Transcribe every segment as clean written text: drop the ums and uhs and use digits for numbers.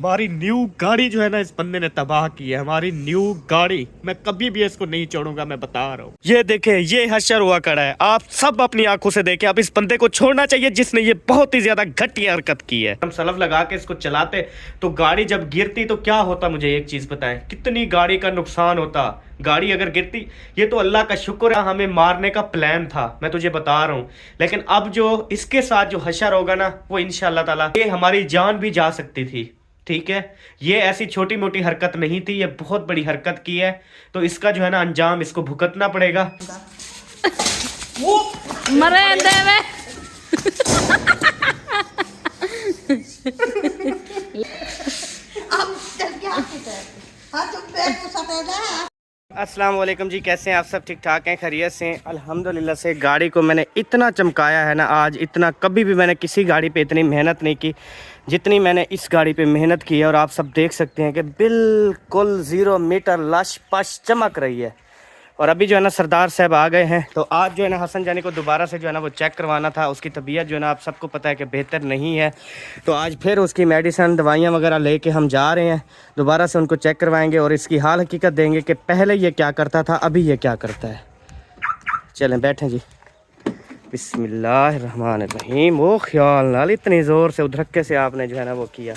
हमारी न्यू गाड़ी जो है ना इस बंदे ने तबाह की है। हमारी न्यू गाड़ी, मैं कभी भी इसको नहीं छोड़ूंगा, मैं बता रहा हूँ। ये देखे, ये हशर हुआ खड़ा है। आप सब अपनी आंखों से देखें। अब इस बंदे को छोड़ना चाहिए जिसने ये बहुत ही ज्यादा घटिया हरकत की है। हम सलफ लगा के इसको चलाते तो गाड़ी जब गिरती तो क्या होता, मुझे एक चीज बताएं, कितनी गाड़ी का नुकसान होता। गाड़ी अगर गिरती, ये तो अल्लाह का शुक्र है, हमें मारने का प्लान था, मैं तुझे बता रहा हूँ। लेकिन अब जो इसके साथ जो हशर होगा ना, वो इंशाअल्लाह ताला ये हमारी जान भी जा सकती थी। ठीक है, ये ऐसी छोटी मोटी हरकत नहीं थी, ये बहुत बड़ी हरकत की है। तो इसका जो है ना अंजाम इसको भुगतना पड़ेगा। मरे देवे अस्सलाम वालेकुम जी, कैसे हैं आप सब? ठीक ठाक हैं, खैरियत से? अल्हम्दुलिल्लाह से गाड़ी को मैंने इतना चमकाया है ना आज, इतना कभी भी मैंने किसी गाड़ी पे इतनी मेहनत नहीं की जितनी मैंने इस गाड़ी पे मेहनत की है। और आप सब देख सकते हैं कि बिल्कुल 0 मीटर लश पश चमक रही है। और अभी जो है ना सरदार साहब आ गए हैं, तो आज जो है ना हसन जानी को दोबारा से जो है ना वो चेक करवाना था। उसकी तबीयत जो है ना आप सबको पता है कि बेहतर नहीं है, तो आज फिर उसकी मेडिसिन दवाइयाँ वगैरह लेके हम जा रहे हैं। दोबारा से उनको चेक करवाएंगे और इसकी हाल हकीकत देंगे कि पहले ये क्या करता था, अभी ये क्या करता है। चलें बैठें जी। बिस्मिल्लाहिर्रहमानिर्रहीम। ओ ख्याल नाल इतनी ज़ोर से उधरक्के से आपने जो है ना वो किया।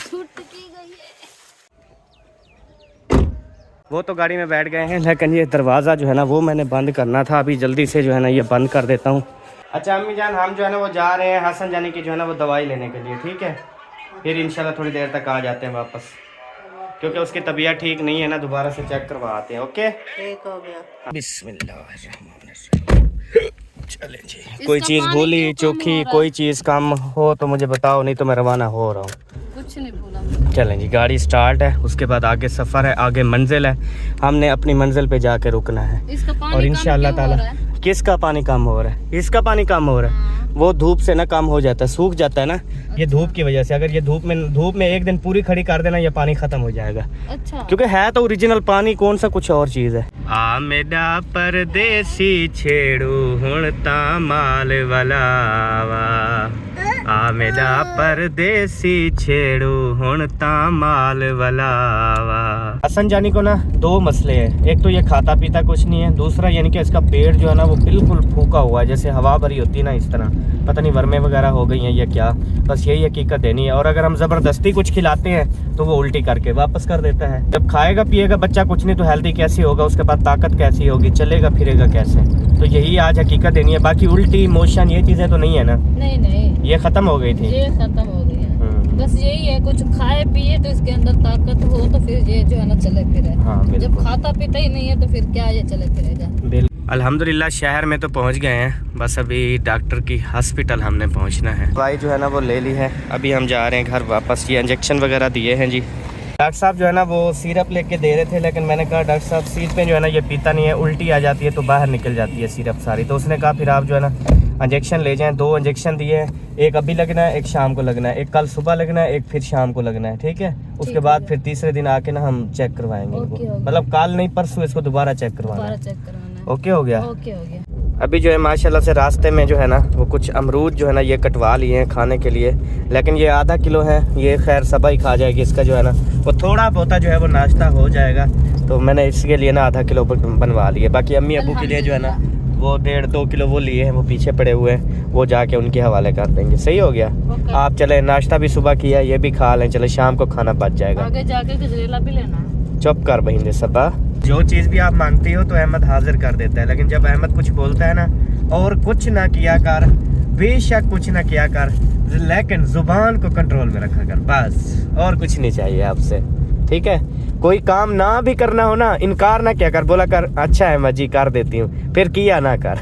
वो तो गाड़ी में बैठ गए हैं, लेकिन ये दरवाज़ा जो है ना वो मैंने बंद करना था। अभी जल्दी से जो है ना ये बंद कर देता हूँ। अच्छा अम्मी जान, हम जो है ना वो जा रहे हैं हसन जानी की जो है ना वो दवाई लेने के लिए, ठीक है? फिर इंशाल्लाह थोड़ी देर तक आ जाते हैं वापस, क्योंकि उसकी तबीयत ठीक नहीं है ना, दोबारा से चेक करवा आते हैं। ओके, ठीक हो गया। बिस्मिल्लाहिर्रहमानिर्रहीम। चलें जी। कोई चीज़ भूली चौखी, कोई चीज़ कम हो तो मुझे बताओ, नहीं तो मैं रवाना हो रहा हूँ। कुछ नहीं बोला। चलें जी, गाड़ी स्टार्ट है, उसके बाद आगे सफ़र है, आगे मंजिल है। हमने अपनी मंजिल पे जाके रुकना है। और इंशाअल्लाह ताला किसका पानी कम हो रहा है? इसका पानी कम हो रहा है। वो धूप से ना कम हो जाता है, सूख जाता है ना, ये धूप की वजह से। अगर ये धूप में एक दिन पूरी खड़ी कर देना, ये पानी खत्म हो जाएगा। अच्छा, क्योंकि है तो ओरिजिनल पानी, कौन सा कुछ और चीज़ है। आ मेरा परदेसी छेड़ू हुण ता माल वाला वा, आ मेरा परदेसी छेड़ू हुण ता माल वाला वा। हसन जानी को ना 2 मसले हैं। एक तो ये खाता पीता कुछ नहीं है, दूसरा यानी कि इसका पेट जो है ना वो बिल्कुल फूका हुआ है, जैसे हवा भरी होती है ना, इस तरह। पता नहीं वर्मे वगैरह हो गई हैं या क्या, बस यही हकीकत देनी है। और अगर हम ज़बरदस्ती कुछ खिलाते हैं तो वो उल्टी करके वापस कर देता है। जब खाएगा पिएगा बच्चा कुछ नहीं तो हेल्दी कैसे होगा, उसके बाद ताकत कैसी होगी, चलेगा फिरेगा कैसे? तो यही आज हकीकत देनी है। बाकी उल्टी मोशन ये चीज़ें तो नहीं है ना? नहीं नहीं, ये ख़त्म हो गई थी, ये ख़त्म हो गई है। बस यही है, कुछ खाए पिए तो इसके अंदर ताकत हो तो फिर ये जो है ना चले फिरे। हाँ, जब खाता पीता ही नहीं है तो फिर क्या ये चले फिरेगा। अल्हम्दुलिल्लाह शहर में तो पहुंच गए हैं, बस अभी डॉक्टर की हॉस्पिटल हमने पहुंचना है। दवाई जो है ना वो ले ली है, अभी हम जा रहे हैं घर वापस। ये इंजेक्शन वगैरह दिए हैं जी। डॉक्टर साहब जो है ना वो सिरप लेके दे रहे थे, लेकिन मैंने कहा डॉक्टर साहब सिरप में जो है ना ये पीता नहीं है, उल्टी आ जाती है तो बाहर निकल जाती है सिरप सारी। तो उसने कहा फिर आप जो है ना इंजेक्शन ले जाएं। 2 इंजेक्शन दिए हैं, एक अभी लगना है, एक शाम को लगना है, एक कल सुबह लगना है, एक फिर शाम को लगना है, ठीक है? उसके बाद फिर तीसरे दिन आके ना हम चेक करवाएंगे इनको, मतलब कल नहीं परसों इसको दोबारा चेक करवाना है। ओके हो गया? ओके हो गया। अभी जो है माशाल्लाह से रास्ते में जो है ना वो कुछ अमरूद जो है ना ये कटवा लिए हैं खाने के लिए, लेकिन ये आधा किलो है, ये खैर सबा ही खा जाएगी। इसका जो है ना वो थोड़ा बहुत जो है वो नाश्ता हो जाएगा, तो मैंने इसके लिए ना आधा किलो बनवा लिए। बाकी अम्मी अबू के लिए जो है ना वो 1.5-2 किलो वो लिए हैं, वो पीछे पड़े हुए हैं, वो जाके उनके हवाले कर देंगे। सही हो गया? आप चले, नाश्ता भी सुबह किया, ये भी खा लें, चले शाम को खाना बच जाएगा। आगे जाके गजरेला भी लेना है। चुप कर बहिंदे सबा, जो चीज़ भी आप मांगती हो तो अहमद हाजिर कर देता है, लेकिन जब अहमद कुछ बोलता है ना, और कुछ ना किया कर, बेशक कुछ ना किया कर, लेकिन जुबान को कंट्रोल में रखा कर, बस और कुछ नहीं चाहिए आपसे, ठीक है? कोई काम ना भी करना हो ना, इनकार ना किया कर, बोला कर अच्छा है मजी कर देती हूँ, फिर किया ना कर,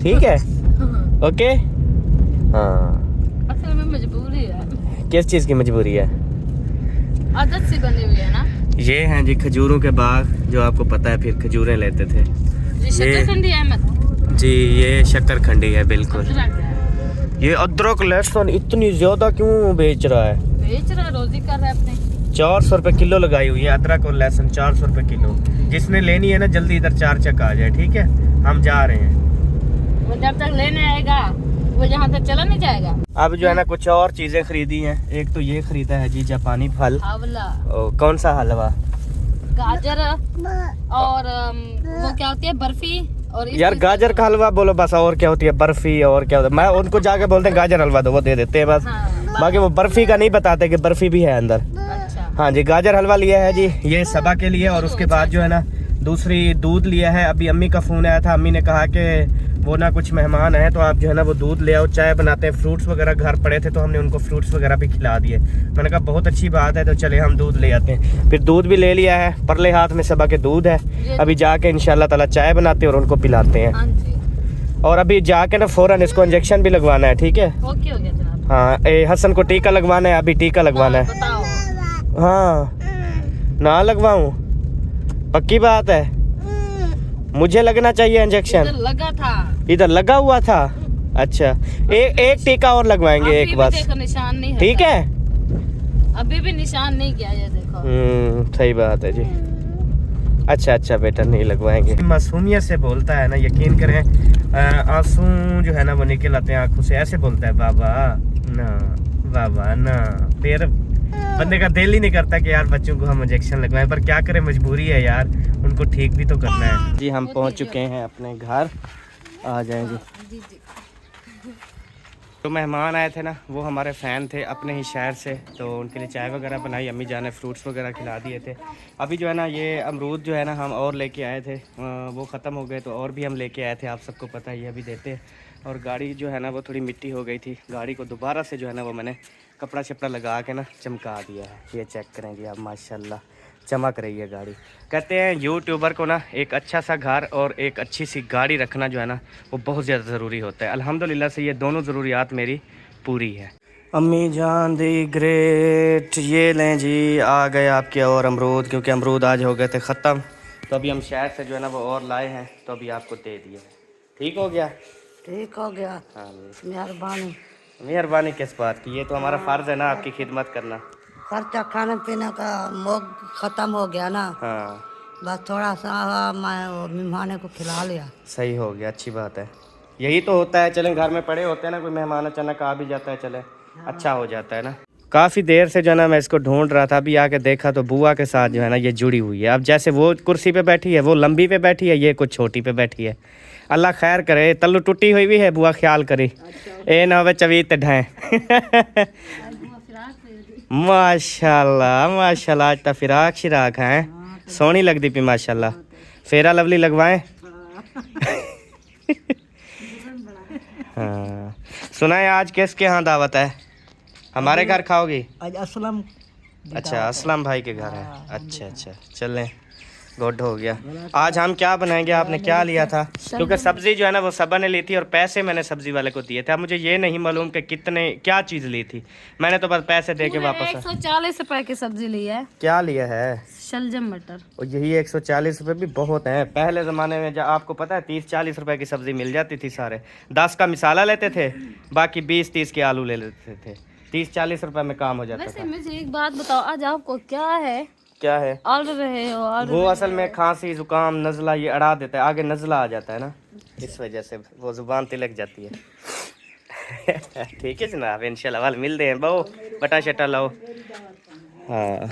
ठीक है? ओके? हाँ, असल में मजबूरी है। किस चीज़ की मजबूरी है? आदत से बनी हुई है ना। ये हैं जी खजूरों के बाग, जो आपको पता है, फिर खजूरें लेते थे। ये शक्करखंडी है जी, ये शक्करखंडी है बिल्कुल। ये अदरक लहसुन इतनी ज्यादा क्यों बेच रहा है? बेच रहा है, रोजी कर रहा है अपने। 400 रुपए किलो लगाई हुई है अदरक और लहसुन, 400 रुपए किलो। जिसने लेनी है ना जल्दी इधर 4 चक आ जाए, ठीक है? हम जा रहे हैं। वो जब तक लेने आएगा वो जहाँ तक चला नहीं जाएगा। अब जो है ना कुछ और चीजें खरीदी हैं। एक तो ये खरीदा है जी जापानी फल। आंवला, कौन सा हलवा? गाजर और वो क्या होती है, बर्फी। और यार गाजर का हलवा बोलो बस, और क्या होती है? बर्फी। और क्या होता है? मैं उनको जाके बोलते हैं गाजर हलवा दो, वो दे देते हैं बस। हाँ। बाकी वो बर्फी का नहीं बताते कि बर्फी भी है अंदर। अच्छा। हाँ जी, गाजर हलवा लिया है जी, ये सबा के लिए। और उसके बाद जो है ना दूसरी दूध लिया है। अभी अम्मी का फ़ोन आया था, अम्मी ने कहा कि वो ना कुछ मेहमान हैं तो आप जो है ना वो दूध ले आओ, चाय बनाते हैं। फ्रूट्स वगैरह घर पड़े थे तो हमने उनको फ्रूट्स वगैरह भी खिला दिए। मैंने कहा बहुत अच्छी बात है, तो चले हम दूध ले आते हैं। फिर दूध भी ले लिया है, परले हाथ में सबा के दूध है। अभी जाके इंशाल्लाह ताला चाय बनाते हैं और उनको पिलाते हैं। हाँ जी। और अभी जाके ना फ़ौरन इसको इंजेक्शन भी लगवाना है, ठीक है? ओके हो गया जनाब। हाँ, हसन को टीका लगवाना है, अभी टीका लगवाना है। बताओ। हाँ, ना लगवाऊं? पक्की बात है? मुझे लगना चाहिए इंजेक्शन? इधर लगा था। इधर लगा हुआ था? अच्छा, एक टीका और लगवाएंगे, एक बस। देखो निशान नहीं है। ठीक है, अभी भी निशान नहीं किया, ये देखो। सही बात है जी। अच्छा बेटा, नहीं लगवाएंगे। मासूमियत से बोलता है ना, यकीन करें आंसू जो है ना वो निकल आते हैं आंखों से। ऐसे बोलता है बाबा ना, बाबा ना। फिर बंदे का दिल ही नहीं करता कि यार बच्चों को हम इंजेक्शन लगवाएं, पर क्या करें, मजबूरी है यार, उनको ठीक भी तो करना है जी। हम पहुंच चुके हैं अपने घर, आ जाएंगे। जी जी। तो मेहमान आए थे ना, वो हमारे फ़ैन थे अपने ही शहर से, तो उनके लिए चाय वगैरह बनाई, अम्मी जान ने फ्रूट्स वगैरह खिला दिए थे। अभी जो है ना ये अमरूद जो है ना हम और लेके आए थे, वो ख़त्म हो गए तो और भी हम लेके आए थे, आप सबको पता ही है, अभी देते हैं। और गाड़ी जो है ना वो थोड़ी मिट्टी हो गई थी, गाड़ी को दोबारा से जो है ना वो मैंने कपड़ा शपड़ा लगा के ना चमका दिया है। ये चेक करेंगे आप, माशाल्लाह चमक रही है गाड़ी। कहते हैं यूट्यूबर को ना एक अच्छा सा घर और एक अच्छी सी गाड़ी रखना जो है ना वो बहुत ज़्यादा ज़रूरी होता है। अल्हम्दुलिल्लाह से ये दोनों ज़रूरियात मेरी पूरी है। अम्मी जान दी ग्रेट, ये लें जी, आ गए आपके और अमरूद, क्योंकि अमरूद आज हो गए थे ख़त्म, तो अभी हम शहर से जो है ना वो और लाए हैं, तो अभी आपको दे दिए। ठीक हो गया? ठीक हो गया। हाँ, मेहरबानी। मेहरबानी किस बात की, ये तो हमारा फ़र्ज़ है ना आपकी खिदमत करना। खर्चा खाने पीने का मोग खत्म हो गया ना, हाँ, बस थोड़ा सा मैं मेहमान को खिला लिया। सही हो गया, अच्छी बात है। यही तो होता है, चलें घर में पड़े होते हैं ना, कोई मेहमान अचानक आ भी जाता है, चले अच्छा हो जाता है ना। काफ़ी देर से जो है ना मैं इसको ढूंढ रहा था, अभी आके देखा तो बुआ के साथ जो है ना ये जुड़ी हुई है। अब जैसे वो कुर्सी पे बैठी है, वो लंबी पे बैठी है, ये कुछ छोटी पे बैठी है। अल्लाह खैर करे, तल्लू टूटी हुई भी है, बुआ ख्याल करी ए ना वे चवीत ढाएं। माशाल्लाह माशाल्लाह, आज तो फिराक शिराक हैं, सोहनी लगती पी माशाल्लाह। फेरा लवली लगवाएं। हाँ, सुना है आज किसके यहाँ दावत है? हमारे घर खाओगी? आज असलम। अच्छा, असलम भाई के घर है। अच्छा, चलें, गुड हो गया। आज हम क्या बनाएंगे, आपने क्या लिया था? क्योंकि सब्जी जो है ना वो सबा ने ली थी और पैसे मैंने सब्जी वाले को दिए थे। अब मुझे ये नहीं मालूम कि कितने क्या चीज़ ली थी, मैंने तो बस पैसे दे के वापस। 140 रुपए की सब्जी ली है। क्या लिया है? शलजम मटर। और यही 140 रुपये भी बहुत हैं। पहले ज़माने में जब आपको पता है 30-40 रुपए की सब्ज़ी मिल जाती थी, सारे 10 का मिसाला लेते थे, बाकी 20-30 के आलू ले लेते थे, 30-40 रुपए में काम हो जाता वैसे था। मुझे एक बात बताओ, आज आपको क्या है? क्या है? ऑर्डर रहे हो? वो असल में खांसी जुकाम नज़ला ये अड़ा देता है, आगे नज़ला आ जाता है ना, इस वजह से वो ज़ुबान तिलक जाती है। ठीक है जनाब, इंशाल्लाह वाल मिलते हैं। बहु बटा शटा लाओ। हाँ,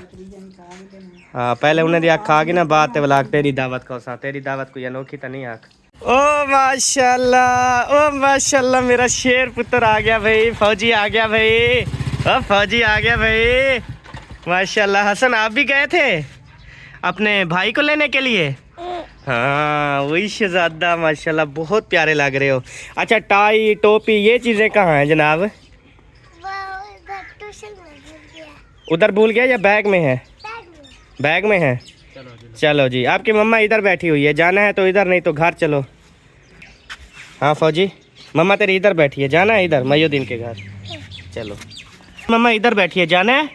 पहले उन्हें दिया खा के ना बात व्लाग तेरी दावत का सा, तेरी दावत कोई अनोखी तो नहीं आख। ओ माशाल्लाह, मेरा शेर पुत्र आ गया भाई, फौजी आ गया भाई, ओ फौजी आ गया भाई, माशाल्लाह। हसन आप भी गए थे अपने भाई को लेने के लिए? हाँ, वही शहजादा, माशाल्लाह बहुत प्यारे लग रहे हो। अच्छा, टाई टोपी ये चीज़ें कहाँ हैं जनाब? उधर भूल गया या बैग में है? बैग में है। चलो जी, आपकी मम्मा इधर बैठी हुई है, जाना है तो इधर, नहीं तो घर चलो। हाँ फौजी, मम्मा तेरी इधर बैठी है, जाना है इधर मयूद्दीन के घर, चलो। मम्मा इधर बैठी है, जाना है?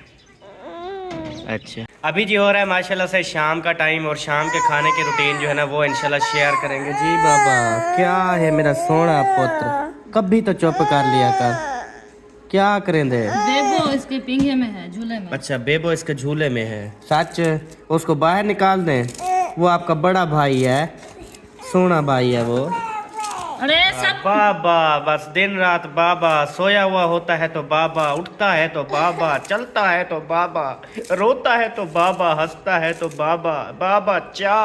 अच्छा, अभी जी हो रहा है माशाल्लाह से शाम का टाइम, और शाम के खाने की रूटीन जो है ना वो इंशाल्लाह शेयर करेंगे जी। बाबा क्या है मेरा सोना पुत्र, कभी तो चुप कर लिया कर, क्या करें दे? बेबो इसके पिंगे में है, झूले में। अच्छा, बेबो इसके झूले में है, सच? उसको बाहर निकाल दें, वो आपका बड़ा भाई है, सोना भाई है वो। अरे सब बाबा, बस दिन रात बाबा, सोया हुआ होता है तो बाबा, उठता है तो बाबा, चलता है तो बाबा, रोता है तो बाबा, हंसता है तो बाबा, बाबा चा,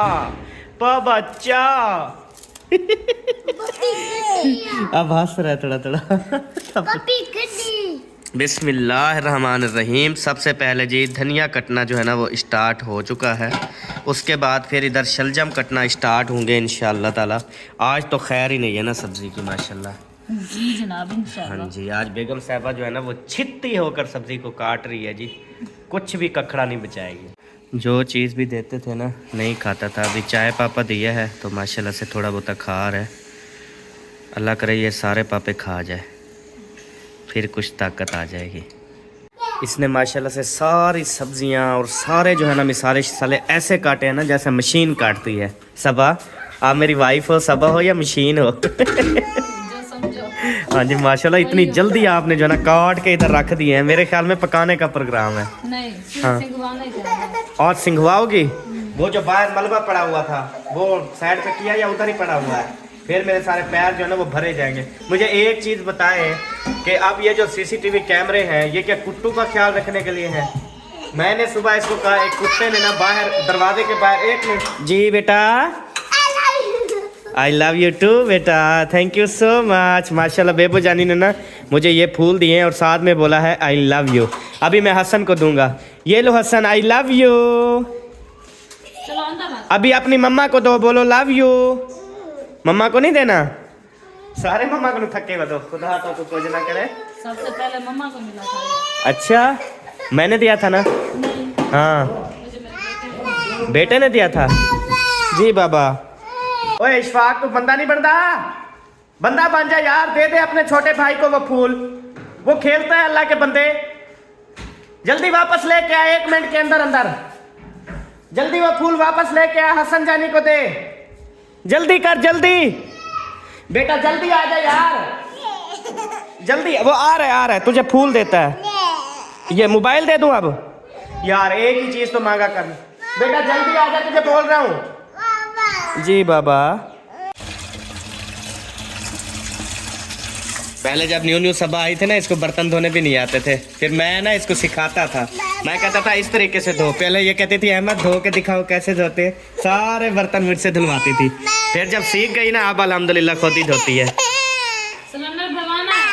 बाबा चा। अब हंस रहा है थोड़ा थोड़ा। बिस्मिल्लाहिर्रहमानिर्रहीम। सबसे पहले जी धनिया कटना जो है ना वो स्टार्ट हो चुका है। उसके बाद फिर इधर शलजम कटना स्टार्ट होंगे इंशाअल्लाह ताला। आज तो खैर ही नहीं है ना सब्ज़ी की, माशाल्लाह। जी जनाब इंशाल्लाह। हाँ जी, आज बेगम साहबा जो है ना वो छित्ती होकर सब्ज़ी को काट रही है जी। कुछ भी कखड़ा नहीं बचाएगी। जो चीज़ भी देते थे ना नहीं खाता था, अभी चाय पापा दिया है तो माशाल्लाह से थोड़ा बहुत खा रहा है। अल्लाह करे ये सारे पापे खा जाए, फिर कुछ ताकत आ जाएगी। इसने माशाल्लाह से सारी सब्जियां और सारे जो है ना मिसाले शिसाले ऐसे काटे हैं ना जैसे मशीन काटती है। सबा, आप मेरी वाइफ हो, सबा हो या मशीन हो। जो समझो। हाँ जी माशाल्लाह, इतनी जल्दी आपने जो है ना काट के इधर रख दिए हैं। मेरे ख्याल में पकाने का प्रोग्राम है। नहीं, हाँ। सिंगवाने का। और सिंघवाओगी? वो जो बाहर मलबा पड़ा हुआ था वो साइड पे किया या उधर ही पड़ा हुआ है? फिर मेरे सारे पैर जो है ना वो भरे जाएंगे। मुझे एक चीज़ बताएं कि अब ये जो सीसीटीवी कैमरे हैं ये क्या कुट्टू का ख्याल रखने के लिए हैं? मैंने सुबह इसको कहा, एक कुत्ते ने ना बाहर दरवाजे के बाहर, एक मिनट जी बेटा, आई लव यू टू बेटा, थैंक यू सो मच। माशाल्लाह बेबू जानी ने ना मुझे ये फूल दिए हैं और साथ में बोला है आई लव यू। अभी मैं हसन को दूंगा। ये लो हसन, आई लव यू। चलो अंदर। अभी अपनी मम्मा को दो, बोलो लव यू। मम्मा को नहीं देना, सारे मम्मा को थके दो, खुदा तो कुछ ना करे। सबसे पहले मम्मा को मिला था ये। अच्छा, मैंने दिया था ना? नहीं, हाँ, मुझे मेरे बेटे ने दिया था जी। बाबा ओए इशफाक, तू बंदा नहीं बनता, बंदा बन जा यार। दे दे अपने छोटे भाई को वो फूल, वो खेलता है अल्लाह के बंदे। जल्दी वापस लेके आ, 1 मिनट के अंदर अंदर जल्दी वो फूल वापस लेके आ, हसन जानी को दे। जल्दी कर, जल्दी बेटा, जल्दी आ जा यार, जल्दी। वो आ रहा है तुझे फूल देता है। ये मोबाइल दे दूं अब यार? एक ही चीज तो मांगा कर बेटा, जल्दी आ जा, तुझे बोल रहा हूँ जी। बाबा पहले जब न्यू सबा आई थे ना, इसको बर्तन धोने भी नहीं आते थे। फिर मैं ना इसको सिखाता था, मैं कहता था इस तरीके से धो। पहले ये कहती थी अहमद धो के दिखाओ कैसे धोते, सारे बर्तन मुझसे धुलवाती थी। फिर जब सीख गई ना अब अल्हम्दुलिल्लाह खुद ही धोती है। सिलेंडर भरवाना है,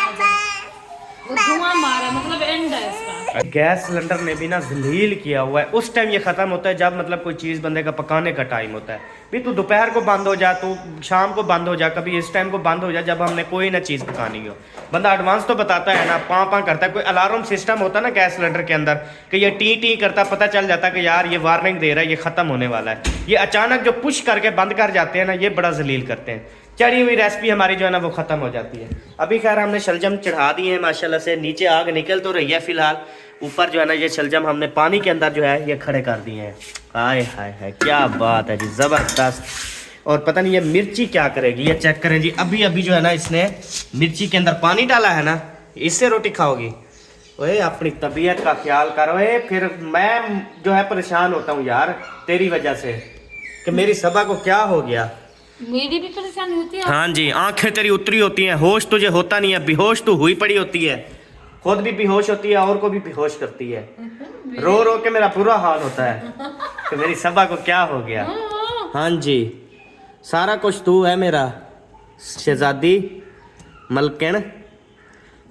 वो धुआं मारा, मतलब एंड है इसका। गैस सिलेंडर ने भी ना जलील किया हुआ है। उस टाइम ये ख़त्म होता है जब मतलब कोई चीज़ बंदे का पकाने का टाइम होता है। भी तू दोपहर को बंद हो जा, तू शाम को बंद हो जा, कभी इस टाइम को बंद हो जा जब हमने कोई ना चीज़ पकानी हो। बंदा एडवांस तो बताता है ना, पाँ करता है। कोई अलार्म सिस्टम होता है ना गैस सिलेंडर के अंदर कि ये टी करता, पता चल जाता कि यार ये वार्निंग दे रहा है, ये ख़त्म होने वाला है। ये अचानक जो पुश करके बंद कर जाते हैं ना, ये बड़ा जलील करते हैं। चढ़ी हुई रेसिपी हमारी जो है ना वो ख़त्म हो जाती है। अभी खैर हमने शलजम चढ़ा दी है माशाल्लाह से। नीचे आग निकल तो रही है फिलहाल, ऊपर जो है ना ये शलजम हमने पानी के अंदर जो है ये खड़े कर दिए हैं। हाय हाय हाय, क्या बात है जी, ज़बरदस्त। और पता नहीं ये मिर्ची क्या करेगी, ये चेक करें जी। अभी अभी जो है ना इसने मिर्ची के अंदर पानी डाला है ना, इससे रोटी खाओगी? ओए अपनी तबीयत का ख्याल करो। फिर मैं जो है परेशान होता हूँ यार तेरी वजह से, कि मेरी सबा को क्या हो गया। मेरी भी परेशानी होती है। हाँ जी, आंखें तेरी उतरी होती हैं, होश तुझे होता नहीं है, बेहोश तू हुई पड़ी होती है। खुद भी बेहोश होती है और को भी बेहोश करती है। रो रो के मेरा बुरा हाल होता है कि मेरी सबा को क्या हो गया। हाँ जी, सारा कुछ तू है मेरा शहजादी मलकिन।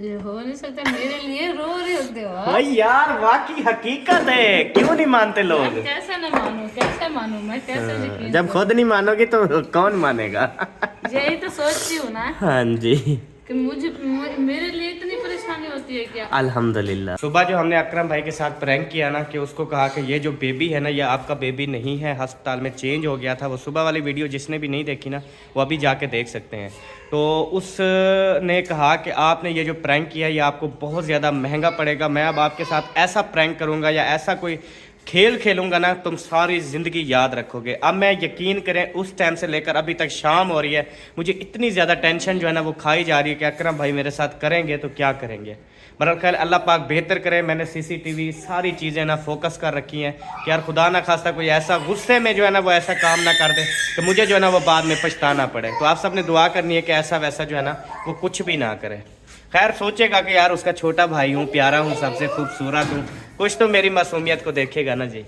ये हो नहीं सकता, मेरे लिए रो रहे होते हो आप। भाई यार वाकई हकीकत है, क्यों नहीं मानते लोग? कैसे न मानूं, कैसे मानूं मैं, कैसे यकीन जब खुद नहीं मानोगे तो कौन मानेगा? यही तो सोचती हूँ ना हाँ जी, कि मेरे लिए इतनी परेशानी होती है क्या? अल्हम्दुलिल्लाह। सुबह जो हमने अकरम भाई के साथ प्रैंक किया ना, कि उसको कहा कि ये जो बेबी है ना ये आपका बेबी नहीं है, अस्पताल में चेंज हो गया था। वो सुबह वाली वीडियो जिसने भी नहीं देखी ना वो अभी जाके देख सकते हैं। तो उसने कहा कि आपने ये जो प्रैंक किया ये आपको बहुत ज़्यादा महंगा पड़ेगा। मैं अब आपके साथ ऐसा प्रैंक करूँगा या ऐसा कोई खेल खेलूंगा ना, तुम सारी ज़िंदगी याद रखोगे। अब मैं यकीन करें उस टाइम से लेकर अभी तक शाम हो रही है, मुझे इतनी ज़्यादा टेंशन जो है ना वो खाई जा रही है कि अकरम भाई मेरे साथ करेंगे तो क्या करेंगे। मगर खैर अल्लाह पाक बेहतर करे। मैंने CCTV सारी चीज़ें ना फोकस कर रखी हैं कि यार खुदा ना खास्ता कोई ऐसा गुस्से में जो है ना वो ऐसा काम ना कर दे कि मुझे जो है ना वो बाद में पछताना पड़े। तो आप सब ने दुआ करनी है कि ऐसा वैसा जो है ना वो कुछ भी ना करे। खैर सोचेगा कि यार उसका छोटा भाई हूँ, प्यारा हूँ, सबसे खूबसूरत हूँ, कुछ तो मेरी मासूमियत को देखेगा ना जी।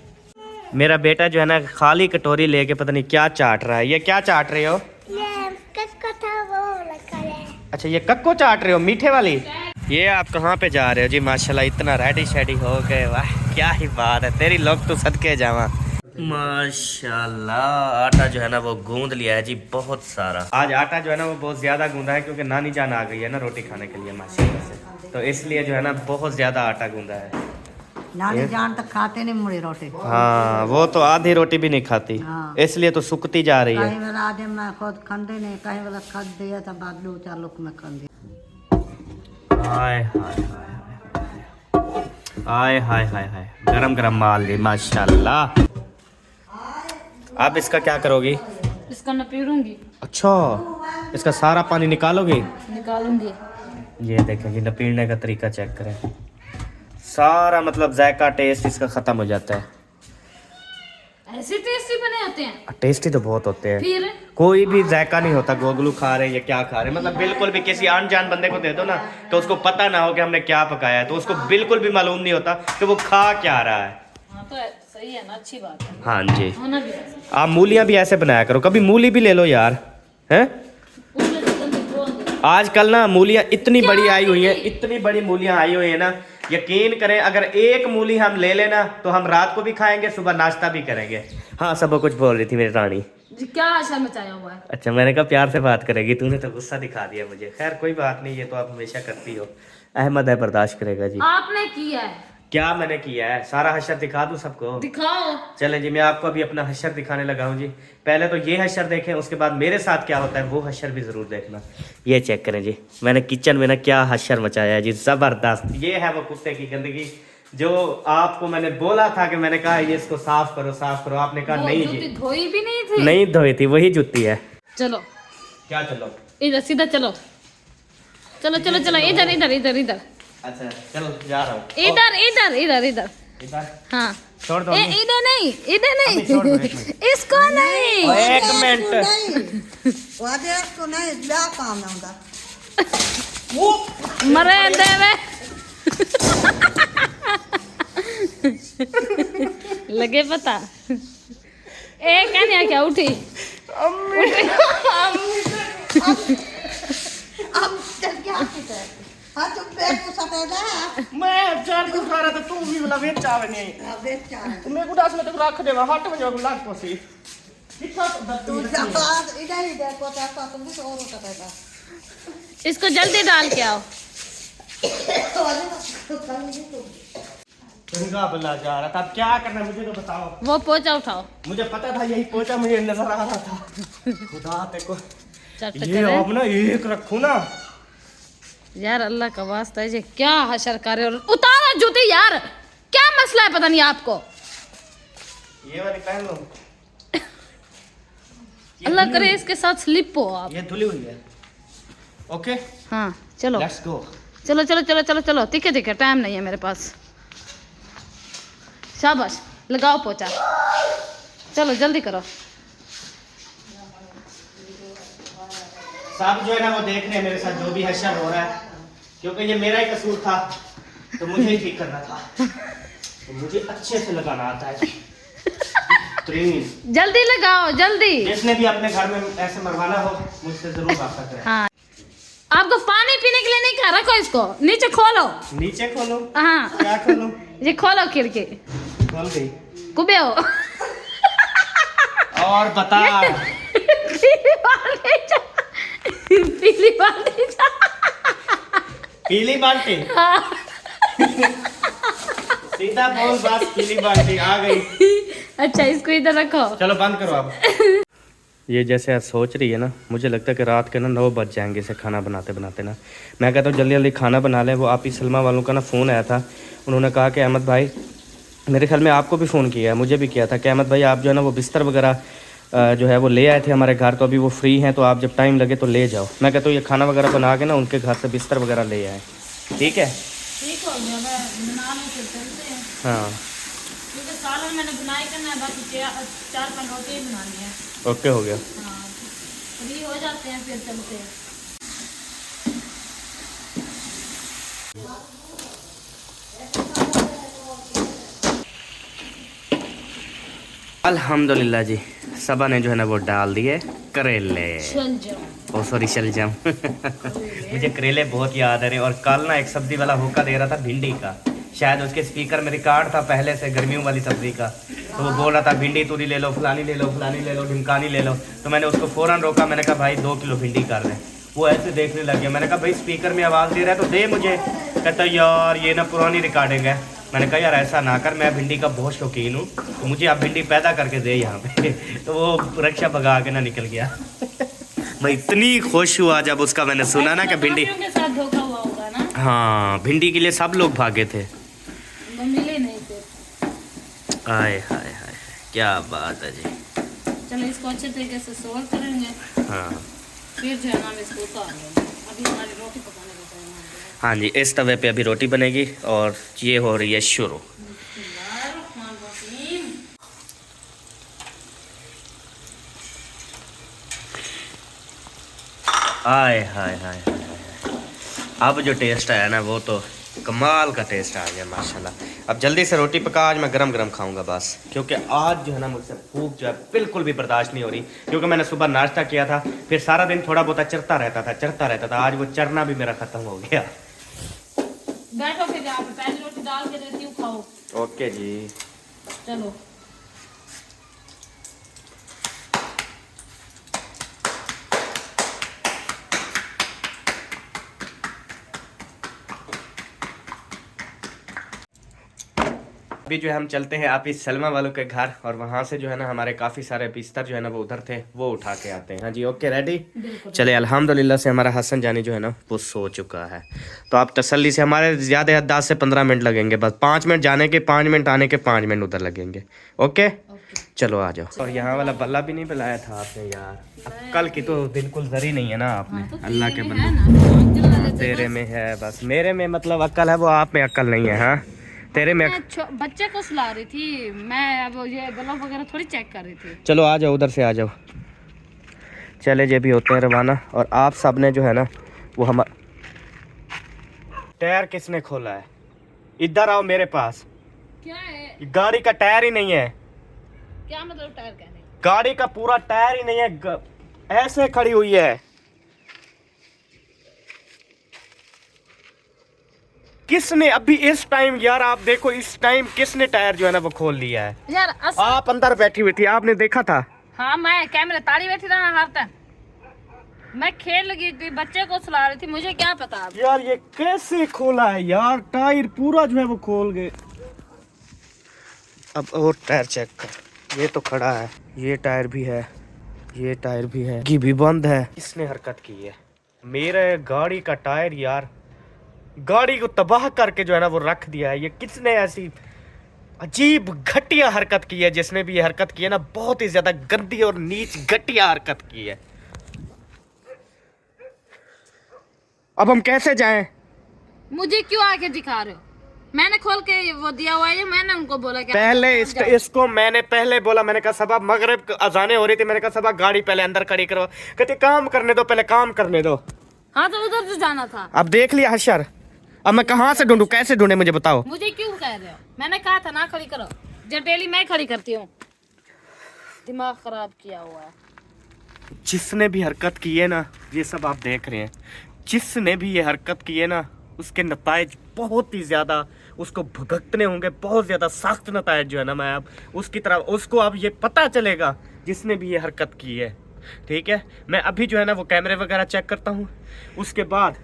मेरा बेटा जो है ना खाली कटोरी लेके पता नहीं क्या चाट रहा है। ये क्या चाट रहे हो? अच्छा ये कक्को चाट रहे हो, मीठे वाली। ये आप कहाँ पे जा रहे हो जी? माशाल्लाह इतना रेडी शेडी हो गए, वाह क्या ही बात है, तेरी लोग तो सदके जावा। माशाल्लाह आटा जो है ना वो गूंद लिया है जी बहुत सारा। आज आटा जो है ना वो बहुत ज़्यादा गूंदा है क्योंकि नानी जान आ गई है ना रोटी खाने के लिए माशाल्लाह से, तो इसलिए जो है ना बहुत ज़्यादा आटा गूंदा है। नानी जान तक खाते नहीं मुड़ी रोटी। हाँ वो तो आधी रोटी भी नहीं खाती। हाँ। इसलिए तो सुकती जा रही है। कहीं वाला आदमी मैं खुद खंडे नहीं, कहीं वाला खद दिया था बाद 2-4 लोग में खंडे। हाय हाय हाय हाय हाय हाय, गरम गरम माल जी माशाल्लाह। आप इसका क्या करोगी? इसका नपीड़ूंगी। अच्छा इसका सारा पानी निकालोगी? निकालूंगी। ये देखें जी नपीड़ने का तरीका चेक करें, सारा मतलब जायका टेस्ट इसका ख़त्म हो जाता है। ऐसे टेस्टी बने होते हैं? टेस्टी तो बहुत होते हैं, फिर कोई भी जायका नहीं होता गोगलू खा रहे हैं या क्या खा रहे हैं। मतलब बिल्कुल भी किसी अनजान बंदे को दे दो ना तो उसको पता ना हो कि हमने क्या पकाया है, तो उसको बिल्कुल भी मालूम नहीं होता कि वो खा क्या रहा है। हाँ तो सही है ना, अच्छी बात है। हाँ जी होना भी ऐसा। आप मूलियाँ भी ऐसे बनाया करो, कभी मूली भी ले लो यार। हैं उसमें से जल्दी बोल दो। आजकल ना मूलियाँ इतनी बड़ी आई हुई हैं, इतनी बड़ी मूलियाँ आई हुई हैं ना, यकीन करें अगर एक मूली हम ले लेना तो हम रात को भी खाएंगे, सुबह नाश्ता भी करेंगे। हाँ सब कुछ बोल रही थी मेरी रानी। जी क्या आशा मचाया हुआ है? अच्छा मैंने कहा प्यार से बात करेगी, तूने तो गुस्सा दिखा दिया मुझे। खैर कोई बात नहीं, ये तो आप हमेशा करती हो। अहमद है बर्दाश्त करेगा जी। आपने किया है। क्या मैंने किया है? सारा हशर दिखा दूं सबको? दिखाओ। चले जी मैं आपको अभी अपना हशर दिखाने लगा हूँ जी। पहले तो ये हशर देखें, उसके बाद मेरे साथ क्या होता है वो हशर भी ज़रूर देखना। ये चेक करें जी, मैंने किचन में ना क्या हशर मचाया है जी, ज़बरदस्त। ये है वो कुत्ते की गंदगी जो आपको मैंने बोला था कि मैंने कहा ये इसको साफ करो साफ करो, आपने कहा नहीं जी। धोई भी नहीं थी? नहीं धोई थी, वही जुत्ती है। चलो क्या चलो? इधर सीधा चलो, चलो चलो चलो, इधर इधर इधर इधर। अच्छा चलो जा रहा हूँ। इधर इधर इधर इधर। इधर हाँ छोड़ दो। इधर नहीं, इधर अभी छोड़ दो, एक नहीं, मिनट। इसको नहीं। एक मिनट वादे को नहीं क्या काम होगा मरे देवे लगे पता। एक कन्या क्या उठी अब चल क्या है? हाँ तुम पेट को सटेगा। मैं चार को खा रहा था, तू भी वाला वेच चावे नहीं। अब देख क्या है? तुम्हें गुडास में तो रख देवा, हट में जाओ लाग पोसी। कितना तू जब इधर इधर को तो तुम कुछ और सटेगा। इसको जल्दी डाल के आओ। तुमका बुला जा रहा था, अब क्या करना मुझे तो बताओ। वो पोछा उठाओ। मुझे पता था यही पोछा मुझे नजर आ रहा था। खुदा तेको चट ये अब ना एक रखूं ना यार, अल्लाह का वास्ता है, ये क्या हशर कर रहे हो? उतारा जूती यार, क्या मसला है पता नहीं आपको। ये वाली पहन लो। अल्लाह करे इसके साथ स्लिप हो आप। ये धुली हुई है। ओके हाँ चलो लेट्स गो। चलो चलो चलो चलो चलो, ठीक है टाइम नहीं है मेरे पास। शाबाश, लगाओ पोछा, चलो जल्दी करो। सब जो है ना वो देख रहे हैं मेरे साथ जो भी हशर हो रहा है, क्योंकि ये मेरा ही कसूर था तो मुझे ही ठीक करना था। तो मुझे अच्छे से लगाना आता है। जल्दी लगाओ जल्दी। जिसने भी अपने घर में ऐसे मरवाना हो मुझसे जरूर बात करें। हाँ आपको पानी पीने के लिए नहीं कहा, रखो इसको नीचे खोलो। नीचे खोलो? हाँ क्या खोलो? ये खोलो खिड़की, खोल गई। कुबे हो। और बता। पीली बाल्टी पीली बाल्टी? सीधा बोल बस, पीली बाल्टी आ गई। अच्छा इसको इधर रखो। चलो बंद करो आप। ये जैसे आप सोच रही है ना, मुझे लगता है कि रात के ना 9 बज जाएंगे इसे खाना बनाते बनाते ना। मैं कहता हूँ जल्दी जल्दी खाना बना लें। वो आप ही सलमा वालों का ना फ़ोन आया था, उन्होंने कहा कि अहमद भाई मेरे ख्याल में आपको भी फ़ोन किया है, मुझे भी किया था कि अहमद भाई आप जो है ना वो बिस्तर वगैरह जो है वो ले आए थे हमारे घर, तो अभी वो फ्री हैं तो आप जब टाइम लगे तो ले जाओ। मैं कहता हूँ ये खाना वगैरह बना के ना उनके घर से बिस्तर वगैरह ले आए। ठीक है, ठीक हो गया, मैं बना लूँ फिर चलते हैं। हाँ क्योंकि सालन मैंने बनाई करना है, बाकी 4-5 रोटी बनानी है। ओके हो गया। हाँ फ्री हो जाते हैं फिर चलते हैं। अल्हम्दुलिल्लाह जी, सबा ने जो है ना वो डाल दिए करेले, ओ सॉरी शलजम। मुझे करेले बहुत याद आ रहे, और कल ना एक सब्जी वाला होका दे रहा था भिंडी का, शायद उसके स्पीकर में रिकॉर्ड था पहले से गर्मियों वाली सब्जी का, तो वो बोल रहा था भिंडी तूरी ले लो, फलानी ले लो, फलानी ले लो, ढिमकानी ले लो। तो मैंने उसको फ़ौरन रोका, मैंने कहा भाई 2 किलो भिंडी कर रहे। वो ऐसे देखने लग गया, मैंने कहा भाई स्पीकर में आवाज़ दे रहा है तो दे मुझे। कहता यार ये ना पुरानी रिकॉर्डिंग है। मैंने कहा यार ऐसा ना कर, मैं भिंडी का बहुत शौकीन हूँ, तो मुझे आप भिंडी पैदा करके दे यहाँ पे। तो वो रक्षा भगा के ना निकल गया। मैं इतनी खुश हुआ जब उसका मैंने सुना ना कि भिंडी के साथ धोखा हुआ होगा ना। हाँ, भिंडी के लिए सब लोग भागे थे, मिले नहीं थे। आए हाय हाय, क्या बात है जी। चलो इसको अच्छे तरीके से सोल्व करेंगे, हाँ फिर जो है ना हम इसको उतार लेंगे। अभी हमारी रोटी पकाने का टाइम आ गया। हाँ जी, इस तवे पे अभी रोटी बनेगी और ये हो रही है शुरू। आए हाय हाय हाय, अब जो टेस्ट आया ना वो तो कमाल का टेस्ट आ गया माशाल्लाह। अब जल्दी से रोटी पका, आज मैं गरम गरम खाऊंगा बस, क्योंकि आज जो है ना मुझसे भूख जो है बिल्कुल भी बर्दाश्त नहीं हो रही, क्योंकि मैंने सुबह नाश्ता किया था, फिर सारा दिन थोड़ा बहुत चरता रहता था। आज वो चरना भी मेरा ख़त्म हो गया। बैठो फिर यहाँ पे, पहले रोटी डाल के देती हूँ, खाओ। ओके जी, चलो अभी जो है हम चलते हैं आप इस सलमा वालों के घर, और वहाँ से जो है ना हमारे काफ़ी सारे बिस्तर जो है ना वो उधर थे, वो उठा के आते हैं। हाँ जी, ओके रेडी। चले, अल्हम्दुलिल्लाह से हमारा हसन जानी जो है ना वो सो चुका है, तो आप तसल्ली से, हमारे ज़्यादा 10 से 15 मिनट लगेंगे बस, 5 मिनट जाने के, 5 मिनट आने के, 5 मिनट उधर लगेंगे। ओके चलो आ जाओ। और यहाँ वाला बल्ला भी नहीं पिलाया था आपने यार, कल की तो बिल्कुल जरी नहीं है ना आपने। अल्लाह के बंदे, तेरे में है बस, मेरे में मतलब अक्ल है, वो आप में अक्ल नहीं है। हाँ तेरे में बच्चे को सुला रही थी मैं, अब ये बल्ब वगैरह थोड़ी चेक कर रही थी। चलो आ जाओ, उधर से आ जाओ। चले जे भी होते हैं रवाना, और आप सब ने जो है ना वो हम टायर किसने खोला है? इधर आओ मेरे पास। क्या है? गाड़ी का टायर ही नहीं है। क्या मतलब टायर कहने? गाड़ी का पूरा टायर ही नहीं है, ऐसे खड़ी हुई है। किसने अभी इस टाइम, यार आप देखो इस टाइम किसने टायर जो है ना वो खोल लिया है? यार आप अंदर बैठी हुई थी, आपने देखा था? हाँ मैं कैमरे ताड़ी बैठी रहा हर तक, मैं खेल लगी थी, बच्चे को सुला रही थी, मुझे क्या पता। अब यार ये कैसे खोला है यार, टायर पूरा जो है वो खोल गए। अब और टायर चेक कर, ये तो खड़ा है, ये टायर भी है, ये टायर भी है, की भी बंद है। किसने हरकत की है? मेरे गाड़ी का टायर यार, गाड़ी को तबाह करके जो है ना वो रख दिया है। ये किसने ऐसी अजीब घटिया हरकत की है? जिसने भी ये हरकत की है ना, बहुत ही ज्यादा गंदी और नीच घटिया हरकत की है। अब हम कैसे जाएं? मुझे क्यों आके दिखा रहे हो? मैंने खोल के वो दिया हुआ है, मैंने उनको बोला कि पहले इसको मैंने पहले बोला, मैंने कहा सबा मगरिब अजाने हो रही थी, मैंने कहा सबा गाड़ी पहले अंदर खड़ी करो। कहते काम करने दो, पहले काम करने दो। हाँ तो उधर से जाना था। अब देख लिया हशर, अब मैं कहाँ से ढूंढूं, कैसे ढूंढे मुझे बताओ। मुझे क्यों कह रहे हो? मैंने कहा था ना खड़ी करो, जो डेली मैं खड़ी करती हूँ। दिमाग खराब किया हुआ है। जिसने भी हरकत की है ना, ये सब आप देख रहे हैं, जिसने भी ये हरकत की है ना, उसके नतायज बहुत ही ज़्यादा उसको भुगतने होंगे, बहुत ज़्यादा सख्त नतायज जो है ना, मैं अब उसकी तरफ, उसको अब ये पता चलेगा जिसने भी ये हरकत की है। ठीक है, मैं अभी जो है ना वो कैमरे वगैरह चेक करता हूँ, उसके बाद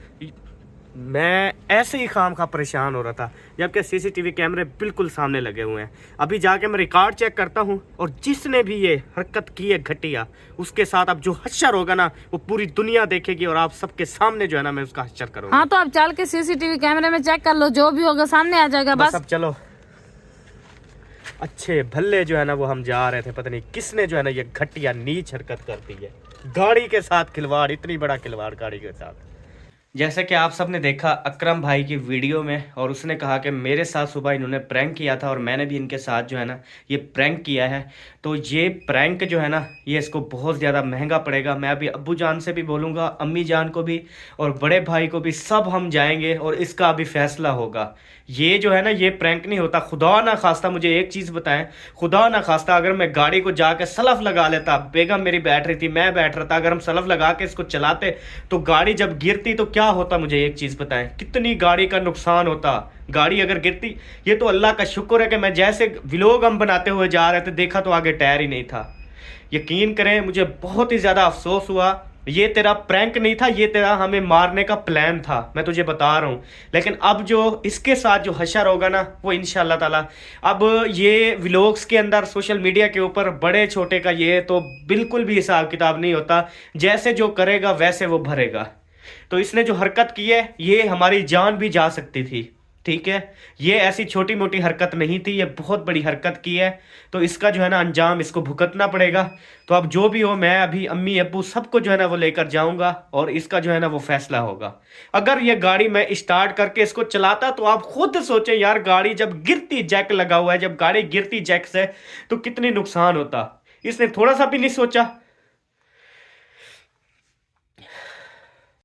मैं ऐसे ही खाम खा परेशान हो रहा था, जबकि सीसीटीवी कैमरे बिल्कुल सामने लगे हुए हैं। अभी जाके मैं रिकॉर्ड चेक करता हूँ, और जिसने भी ये हरकत की है घटिया, उसके साथ अब जो हश्र होगा ना वो पूरी दुनिया देखेगी, और आप सबके सामने जो है ना मैं उसका हश्र करूँगा। हाँ तो अब चल के सीसीटीवी कैमरे में चेक कर लो, जो भी होगा सामने आ जाएगा। बस अब चलो अच्छे भल्ले जो है ना वो हम जा रहे थे, पता नहीं किसने जो है ना ये घटिया नीच हरकत कर दी है, गाड़ी के साथ खिलवाड़, इतनी बड़ा खिलवाड़ गाड़ी के साथ। जैसे कि आप सबने देखा अकरम भाई की वीडियो में, और उसने कहा कि मेरे साथ सुबह इन्होंने प्रैंक किया था और मैंने भी इनके साथ जो है ना ये प्रैंक किया है। तो ये प्रैंक जो है ना ये इसको बहुत ज़्यादा महंगा पड़ेगा। मैं अभी अब्बू जान से भी बोलूँगा, अम्मी जान को भी और बड़े भाई को भी, सब हम जाएंगे और इसका अभी फैसला होगा। ये जो है ना ये प्रैंक नहीं होता। खुदा ना खास्ता, मुझे एक चीज़ बताएं, खुदा ना खास्ता अगर मैं गाड़ी को जाके सलफ लगा लेता, बेगम मेरी बैठ रही थी, मैं बैठ रहा था, अगर हम सलफ लगा के इसको चलाते तो गाड़ी जब गिरती तो क्या होता, मुझे एक चीज़ बताएं, कितनी गाड़ी का नुकसान होता। गाड़ी अगर गिरती, ये तो अल्लाह का शुक्र है कि मैं जैसे व्लॉग हम बनाते हुए जा रहे थे देखा तो आगे टायर ही नहीं था। यकीन करें मुझे बहुत ही ज़्यादा अफसोस हुआ। ये तेरा प्रैंक नहीं था, ये तेरा हमें मारने का प्लान था, मैं तुझे बता रहा हूँ। लेकिन अब जो इसके साथ जो हशर होगा ना वो इंशाल्लाह ताला, अब ये व्लॉग्स के अंदर सोशल मीडिया के ऊपर बड़े छोटे का ये तो बिल्कुल भी हिसाब किताब नहीं होता। जैसे जो करेगा वैसे वो भरेगा। तो इसने जो हरकत की है ये हमारी जान भी जा सकती थी, ठीक है। ये ऐसी छोटी मोटी हरकत नहीं थी, ये बहुत बड़ी हरकत की है। तो इसका जो है ना अंजाम इसको भुगतना पड़ेगा। तो अब जो भी हो, मैं अभी अम्मी अब्बू सबको जो है ना वो लेकर जाऊंगा और इसका जो है ना वो फैसला होगा। अगर ये गाड़ी मैं स्टार्ट करके इसको चलाता तो आप खुद सोचें यार, गाड़ी जब गिरती, जैक लगा हुआ है, जब गाड़ी गिरती जैक से तो कितनी नुकसान होता। इसने थोड़ा सा भी नहीं सोचा।